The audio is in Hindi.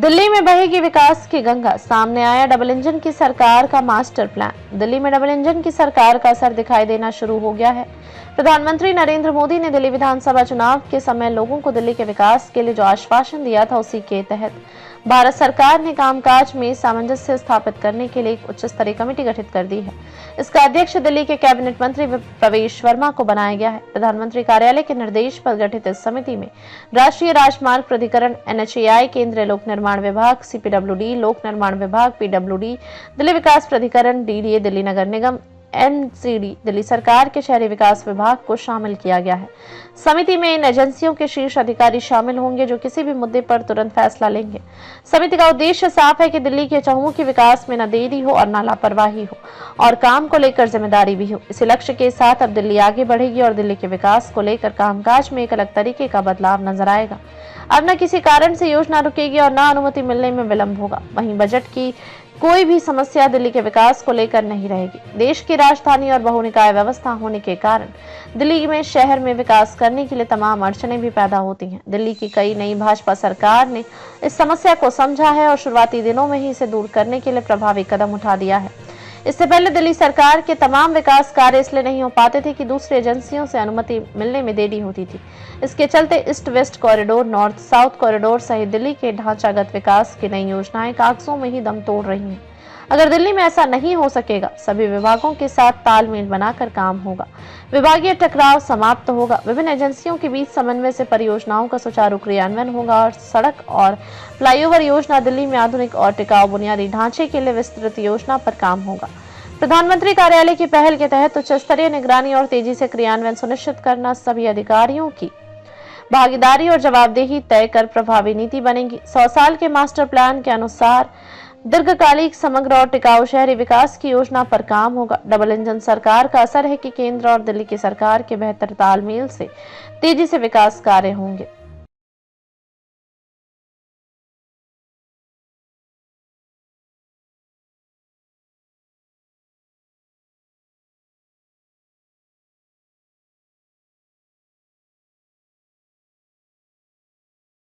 दिल्ली में बहेगी विकास की गंगा, सामने आया डबल इंजन की सरकार का मास्टर प्लान। दिल्ली में डबल इंजन की सरकार का असर दिखाई देना शुरू हो गया है। प्रधानमंत्री नरेंद्र मोदी ने दिल्ली विधानसभा चुनाव के समय लोगों को दिल्ली के विकास के लिए जो आश्वासन दिया था, उसी के तहत भारत सरकार ने कामकाज में सामंजस्य स्थापित करने के लिए एक उच्च स्तरीय कमेटी गठित कर दी है। इसका अध्यक्ष दिल्ली के कैबिनेट मंत्री प्रवेश वर्मा को बनाया गया है। प्रधानमंत्री कार्यालय के निर्देश पर गठित इस समिति में राष्ट्रीय राजमार्ग प्राधिकरण NHAI, केंद्रीय लोक निर्माण विभाग CPWD, लोक निर्माण विभाग PWD, दिल्ली विकास प्राधिकरण DDA, दिल्ली नगर निगम NCD, दिल्ली सरकार के शहरी विकास विभाग को शामिल किया गया है। समिति में इन एजेंसियों के शीर्ष अधिकारी शामिल होंगे जो किसी भी मुद्दे पर तुरंत फैसला लेंगे। समिति का उद्देश्य साफ है कि दिल्ली के चहुमुखी विकास में न देरी हो और न लापरवाही हो, और काम को लेकर जिम्मेदारी भी हो। इसी लक्ष्य के साथ अब दिल्ली आगे बढ़ेगी और दिल्ली के विकास को लेकर कामकाज में एक अलग तरीके का बदलाव नजर आएगा। अब न किसी कारण से योजना रुकेगी और न अनुमति मिलने में विलंब होगा। वहीं बजट की कोई भी समस्या दिल्ली के विकास को लेकर नहीं रहेगी। देश की राजधानी और बहुनिकाय व्यवस्था होने के कारण दिल्ली में शहर में विकास करने के लिए तमाम अड़चनें भी पैदा होती हैं। दिल्ली की कई नई भाजपा सरकार ने इस समस्या को समझा है और शुरुआती दिनों में ही इसे दूर करने के लिए प्रभावी कदम उठा दिया है। इससे पहले दिल्ली सरकार के तमाम विकास कार्य इसलिए नहीं हो पाते थे कि दूसरी एजेंसियों से अनुमति मिलने में देरी होती थी। इसके चलते east west corridor, north south corridor सहित दिल्ली के ढांचागत विकास की नई योजनाएं कागजों में ही दम तोड़ रही हैं। अगर दिल्ली में ऐसा नहीं हो सकेगा, सभी विभागों के साथ तालमेल बनाकर काम होगा, विभागीय टकराव समाप्त होगा, विभिन्न एजेंसियों के बीच समन्वय से परियोजनाओं का सुचारू क्रियान्वयन होगा और सड़क और फ्लाईओवर योजना दिल्ली में आधुनिक और टिकाऊ बुनियादी ढांचे के लिए विस्तृत योजना पर काम होगा। प्रधानमंत्री कार्यालय की पहल के तहत उच्च स्तरीय निगरानी और तेजी से क्रियान्वयन सुनिश्चित करना, सभी अधिकारियों की भागीदारी और जवाबदेही तय कर प्रभावी नीति बनेगी। 100 साल के मास्टर प्लान के अनुसार दीर्घकालिक, समग्र और टिकाऊ शहरी विकास की योजना पर काम होगा। डबल इंजन सरकार का असर है कि केंद्र और दिल्ली की सरकार के बेहतर तालमेल से तेजी से विकास कार्य होंगे।